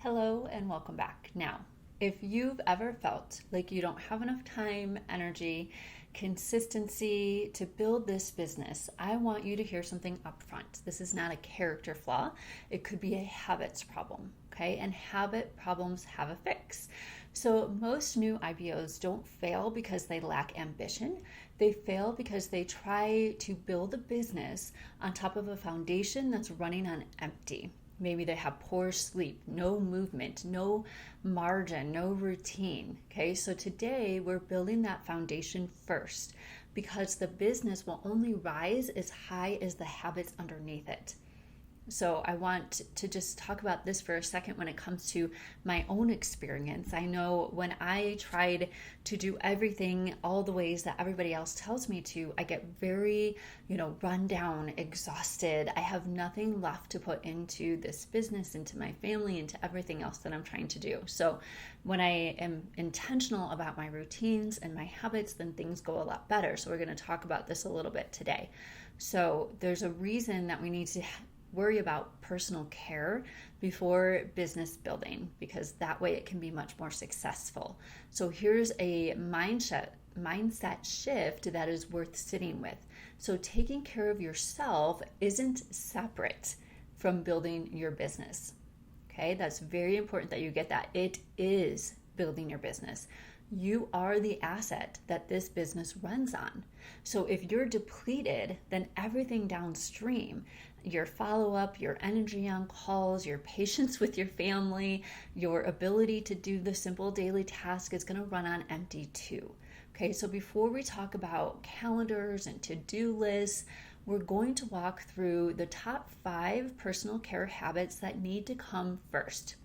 Hello and welcome back. Now, if you've ever felt like you don't have enough time, energy, consistency to build this business, I want you to hear something up front. This is not a character flaw. It could be a habits problem, okay? And habit problems have a fix. So most new IPOs don't fail because they lack ambition. They fail because they try to build a business on top of a foundation that's running on empty. Maybe they have poor sleep, no movement, no margin, no routine. Okay, so today we're building that foundation first because the business will only rise as high as the habits underneath it. So I want to just talk about this for a second when it comes to my own experience. I know when I tried to do everything all the ways that everybody else tells me to, I get very, run down, exhausted. I have nothing left to put into this business, into my family, into everything else that I'm trying to do. So when I am intentional about my routines and my habits, then things go a lot better. So we're going to talk about this a little bit today. So there's a reason that we need to worry about personal care before business building, because that way it can be much more successful. So here's a mindset shift that is worth sitting with. So taking care of yourself isn't separate from building your business. Okay, that's very important that you get that. It is building your business. You are the asset that this business runs on. So if you're depleted, then everything downstream, your follow-up, your energy on calls, your patience with your family, your ability to do the simple daily task is going to run on empty too. Okay, so before we talk about calendars and to-do lists, we're going to walk through the top 5 personal care habits that need to come first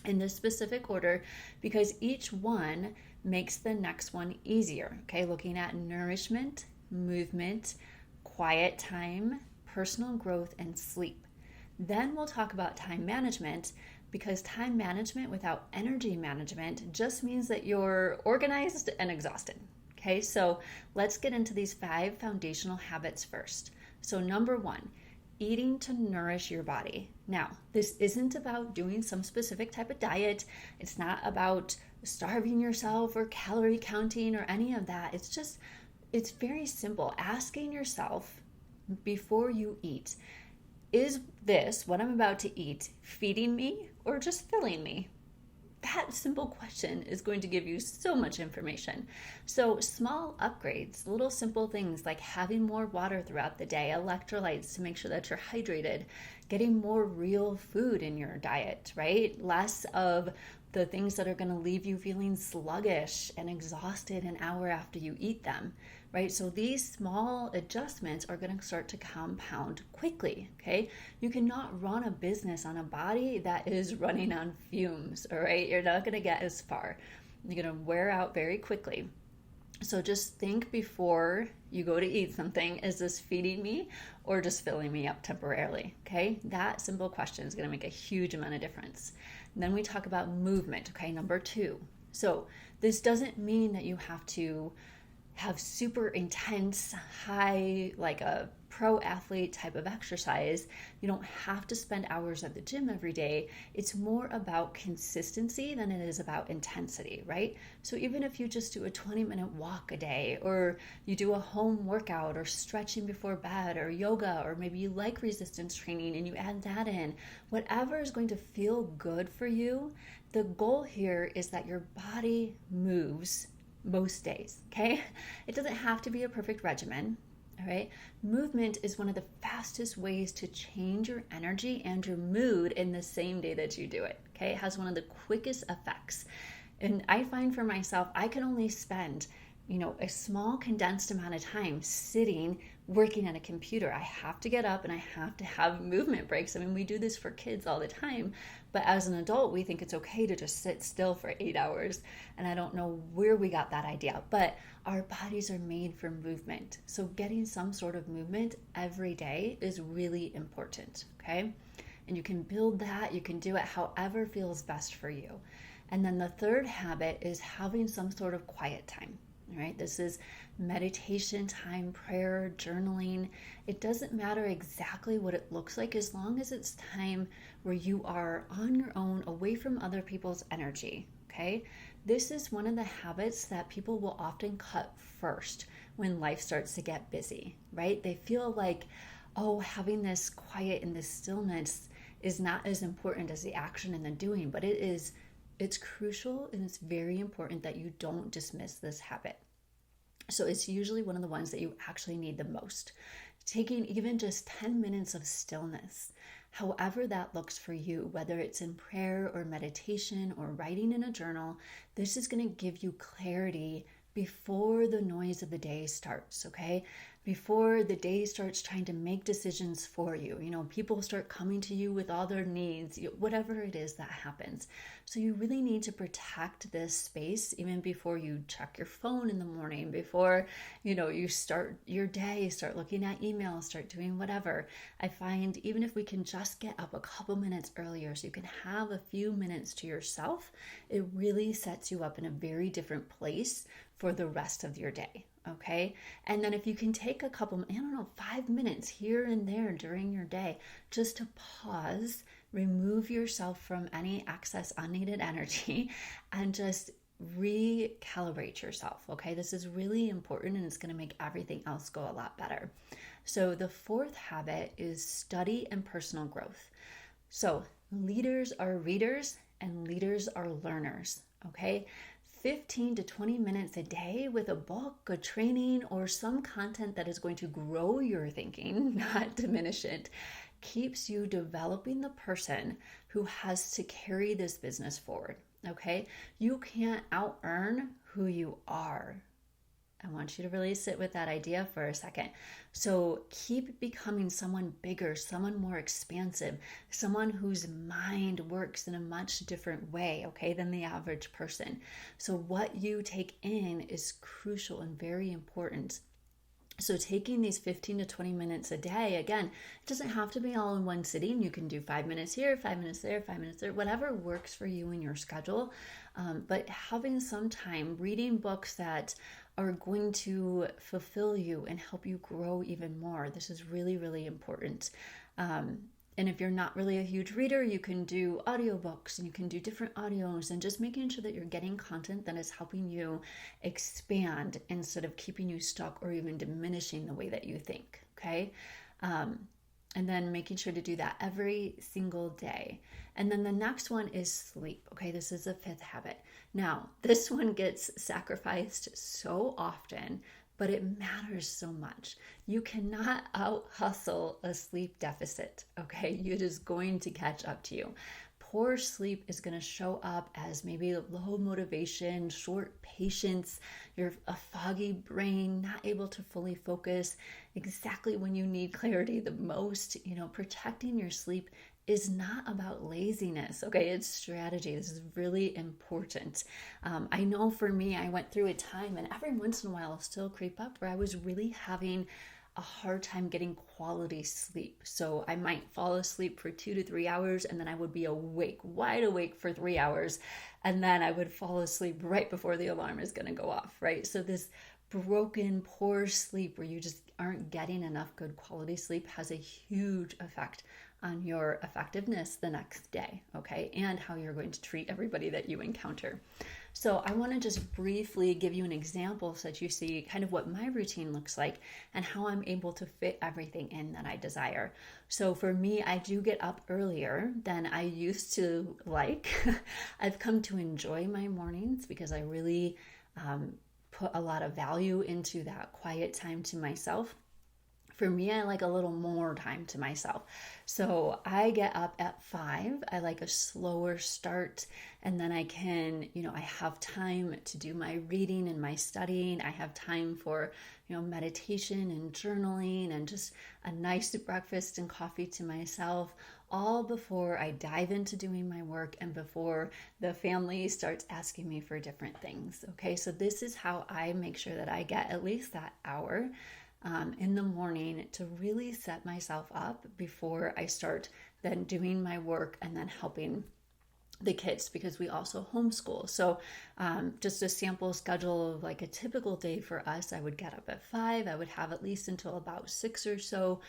in this specific order, because each one makes the next one easier. Okay, looking at nourishment, movement, quiet time, personal growth, and sleep. Then we'll talk about time management, because time management without energy management just means that you're organized and exhausted. Okay, so let's get into these 5 foundational habits first. So number 1, eating to nourish your body. Now, this isn't about doing some specific type of diet. It's not about starving yourself or calorie counting or any of that. It's very simple. Asking yourself before you eat, is this, what I'm about to eat, feeding me or just filling me? That simple question is going to give you so much information. So small upgrades, little simple things like having more water throughout the day, electrolytes to make sure that you're hydrated, getting more real food in your diet, right? Less of the things that are going to leave you feeling sluggish and exhausted an hour after you eat them, right? So these small adjustments are going to start to compound quickly, okay? You cannot run a business on a body that is running on fumes, all right? You're not going to get as far. You're going to wear out very quickly. So just think before you go to eat something, is this feeding me or just filling me up temporarily? Okay, that simple question is going to make a huge amount of difference. And then we talk about movement, okay, number 2. So this doesn't mean that you have to have super intense, high, like a pro athlete type of exercise. You don't have to spend hours at the gym every day. It's more about consistency than it is about intensity, right? So even if you just do a 20-minute walk a day, or you do a home workout, or stretching before bed, or yoga, or maybe you like resistance training and you add that in, whatever is going to feel good for you, the goal here is that your body moves most days, okay? It doesn't have to be a perfect regimen, all right? Movement is one of the fastest ways to change your energy and your mood in the same day that you do it, okay? It has one of the quickest effects. And I find for myself, I can only spend, a small condensed amount of time sitting, working at a computer. I have to get up and I have to have movement breaks. I mean, we do this for kids all the time, but as an adult, we think it's okay to just sit still for 8 hours. And I don't know where we got that idea, but our bodies are made for movement. So getting some sort of movement every day is really important, okay? And you can build that. You can do it however feels best for you. And then the third habit is having some sort of quiet time. All right, this is meditation time, prayer, journaling. It doesn't matter exactly what it looks like as long as it's time where you are on your own, away from other people's energy. Okay, this is one of the habits that people will often cut first when life starts to get busy, right? They feel like, oh, having this quiet and this stillness is not as important as the action and the doing, but it is. It's crucial, and it's very important that you don't dismiss this habit. So it's usually one of the ones that you actually need the most. Taking even just 10 minutes of stillness, however that looks for you, whether it's in prayer or meditation or writing in a journal, this is going to give you clarity before the noise of the day starts, okay? Before the day starts trying to make decisions for you. People start coming to you with all their needs, whatever it is that happens. So you really need to protect this space even before you check your phone in the morning, before, you start your day, start looking at emails, start doing whatever. I find even if we can just get up a couple minutes earlier so you can have a few minutes to yourself, it really sets you up in a very different place for the rest of your day. Okay. And then if you can take a couple, 5 minutes here and there during your day, just to pause, remove yourself from any excess unneeded energy and just recalibrate yourself. Okay. This is really important, and it's going to make everything else go a lot better. So the fourth habit is study and personal growth. So leaders are readers and leaders are learners. Okay. 15 to 20 minutes a day with a book, a training, or some content that is going to grow your thinking, not diminish it, keeps you developing the person who has to carry this business forward. Okay? You can't out-earn who you are. I want you to really sit with that idea for a second. So keep becoming someone bigger, someone more expansive, someone whose mind works in a much different way, okay, than the average person. So what you take in is crucial and very important. So taking these 15 to 20 minutes a day, again, it doesn't have to be all in one sitting. You can do 5 minutes here, 5 minutes there, 5 minutes there, whatever works for you in your schedule. But having some time reading books that are going to fulfill you and help you grow even more. This is really, really important. And if you're not really a huge reader, you can do audiobooks and you can do different audios, and just making sure that you're getting content that is helping you expand instead of keeping you stuck or even diminishing the way that you think. Okay. And then making sure to do that every single day. And then the next one is sleep. Okay, this is the fifth habit. Now, this one gets sacrificed so often, but it matters so much. You cannot out-hustle a sleep deficit, okay? It is going to catch up to you. Poor sleep is going to show up as maybe low motivation, short patience, you're a foggy brain, not able to fully focus exactly when you need clarity the most. Protecting your sleep is not about laziness, okay? It's strategy. This is really important. I know for me, I went through a time, and every once in a while I'll still creep up, where I was really having a hard time getting quality sleep. So I might fall asleep for 2 to 3 hours, and then I would be awake, wide awake for 3 hours. And then I would fall asleep right before the alarm is going to go off, right? So this broken, poor sleep where you just aren't getting enough good quality sleep has a huge effect on your effectiveness the next day, okay? And how you're going to treat everybody that you encounter. So I want to just briefly give you an example so that you see kind of what my routine looks like and how I'm able to fit everything in that I desire. So for me, I do get up earlier than I used to like. I've come to enjoy my mornings because I really put a lot of value into that quiet time to myself. For me, I like a little more time to myself. So I get up at 5. I like a slower start. And then I can, I have time to do my reading and my studying. I have time for, meditation and journaling and just a nice breakfast and coffee to myself, all before I dive into doing my work and before the family starts asking me for different things. Okay, so this is how I make sure that I get at least that hour in the morning to really set myself up before I start then doing my work and then helping the kids, because we also homeschool. So just a sample schedule of like a typical day for us, I would get up at 5. I would have at least until about 6 or so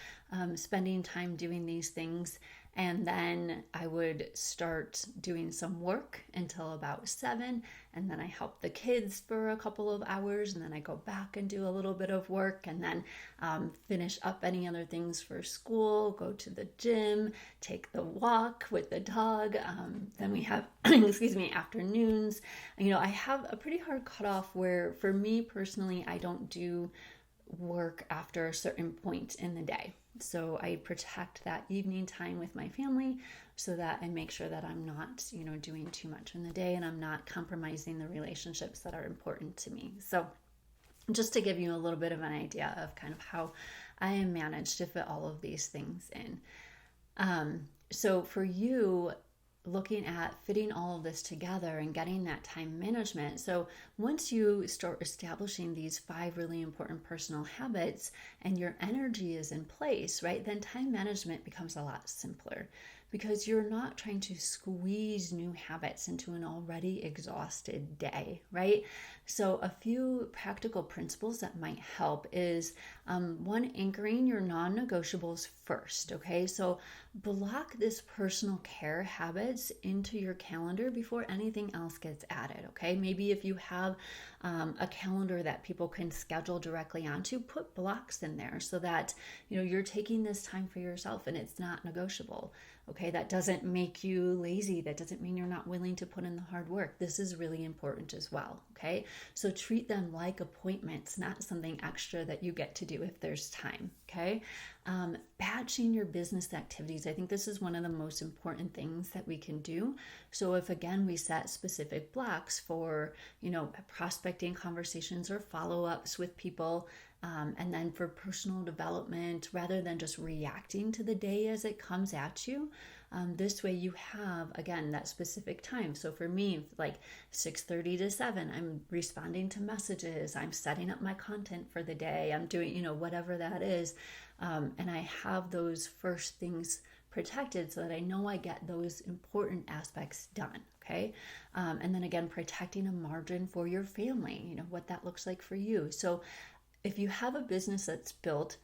spending time doing these things. And then I would start doing some work until about 7. And then I help the kids for a couple of hours. And then I go back and do a little bit of work, and then finish up any other things for school, go to the gym, take the walk with the dog. Then we have, excuse me, afternoons. I have a pretty hard cutoff where, for me personally, I don't do work after a certain point in the day. So I protect that evening time with my family so that I make sure that I'm not, doing too much in the day, and I'm not compromising the relationships that are important to me. So just to give you a little bit of an idea of kind of how I am managed to fit all of these things in. So for you, looking at fitting all of this together and getting that time management. So once you start establishing these 5 really important personal habits and your energy is in place, right, then time management becomes a lot simpler, because you're not trying to squeeze new habits into an already exhausted day, right? So a few practical principles that might help is one, anchoring your non-negotiables first, okay? So block this personal care habits into your calendar before anything else gets added, okay? Maybe if you have a calendar that people can schedule directly onto, put blocks in there so that, you're taking this time for yourself and it's not negotiable. Okay, that doesn't make you lazy. That doesn't mean you're not willing to put in the hard work. This is really important as well. Okay, so treat them like appointments, not something extra that you get to do if there's time. Okay, batching your business activities. I think this is one of the most important things that we can do. So if, again, we set specific blocks for, prospecting conversations or follow-ups with people, and then for personal development, rather than just reacting to the day as it comes at you, this way you have, again, that specific time. So for me, like 6:30 to 7, I'm responding to messages, I'm setting up my content for the day, I'm doing, whatever that is. And I have those first things protected so that I know I get those important aspects done. Okay. And then again, protecting a margin for your family, what that looks like for you. So if you have a business that's built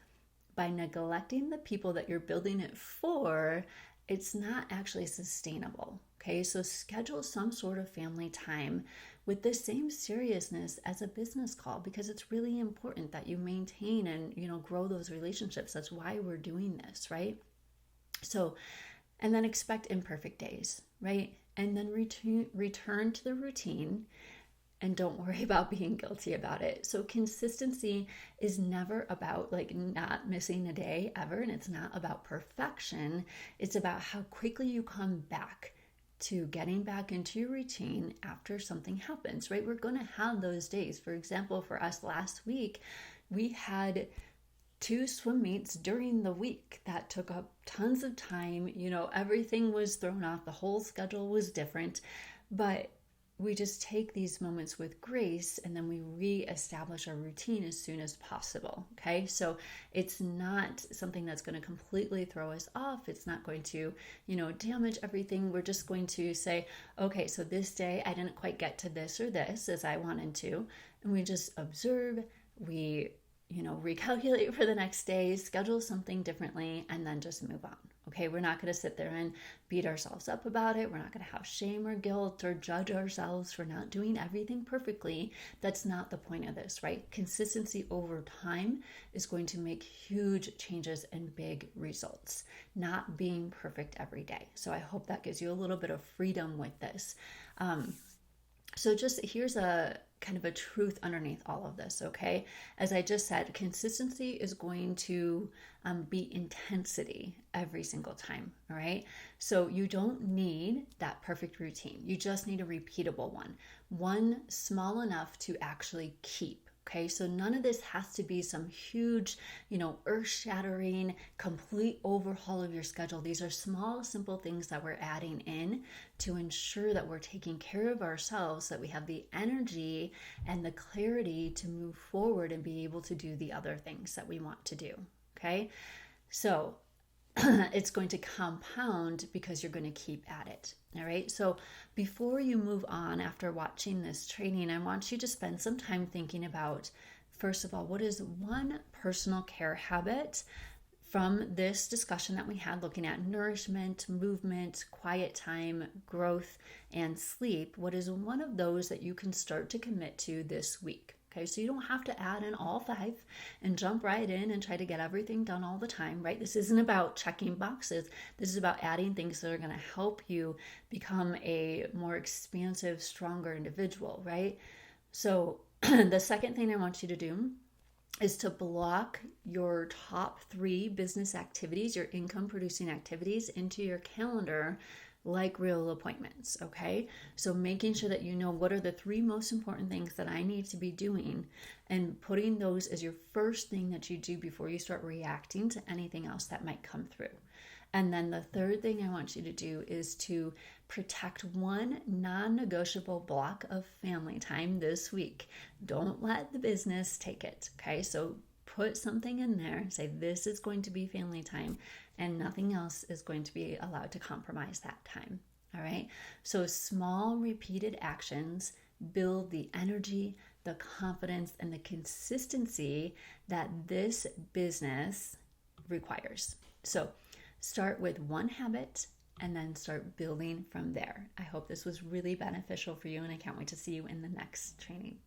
by neglecting the people that you're building it for, it's not actually sustainable. Okay, so schedule some sort of family time with the same seriousness as a business call, because it's really important that you maintain and, grow those relationships. That's why we're doing this, right? So, and then expect imperfect days, right? And then return to the routine. And don't worry about being guilty about it. So consistency is never about not missing a day ever. And it's not about perfection. It's about how quickly you come back to getting back into your routine after something happens, right? We're going to have those days. For example, for us last week, we had 2 swim meets during the week that took up tons of time. Everything was thrown off. The whole schedule was different. But we just take these moments with grace, and then we reestablish our routine as soon as possible. Okay, so it's not something that's going to completely throw us off. It's not going to, damage everything. We're just going to say, okay, so this day I didn't quite get to this or this as I wanted to. And we just observe, we, recalculate for the next day, schedule something differently, and then just move on. Okay, we're not going to sit there and beat ourselves up about it. We're not going to have shame or guilt or judge ourselves for not doing everything perfectly. That's not the point of this, right? Consistency over time is going to make huge changes and big results, not being perfect every day. So I hope that gives you a little bit of freedom with this. So just here's a kind of a truth underneath all of this, okay? As I just said, consistency is going to be intensity every single time, all right? So you don't need that perfect routine. You just need a repeatable one small enough to actually keep. Okay, so none of this has to be some huge, earth-shattering, complete overhaul of your schedule. These are small, simple things that we're adding in to ensure that we're taking care of ourselves, that we have the energy and the clarity to move forward and be able to do the other things that we want to do. Okay, so it's going to compound because you're going to keep at it. All right. So before you move on after watching this training, I want you to spend some time thinking about, first of all, what is one personal care habit from this discussion that we had looking at nourishment, movement, quiet time, growth, and sleep? What is one of those that you can start to commit to this week? Okay, so you don't have to add in all 5 and jump right in and try to get everything done all the time, right? This isn't about checking boxes. This is about adding things that are going to help you become a more expansive, stronger individual, right? So the second thing I want you to do is to block your top 3 business activities, your income producing activities, into your calendar like real appointments, okay? So making sure that you know what are the 3 most important things that I need to be doing, and putting those as your first thing that you do before you start reacting to anything else that might come through. And then the third thing I want you to do is to protect one non-negotiable block of family time this week. Don't let the business take it, okay? So put something in there, say this is going to be family time, and nothing else is going to be allowed to compromise that time, all right? So small repeated actions build the energy, the confidence, and the consistency that this business requires. So start with one habit and then start building from there. I hope this was really beneficial for you, and I can't wait to see you in the next training.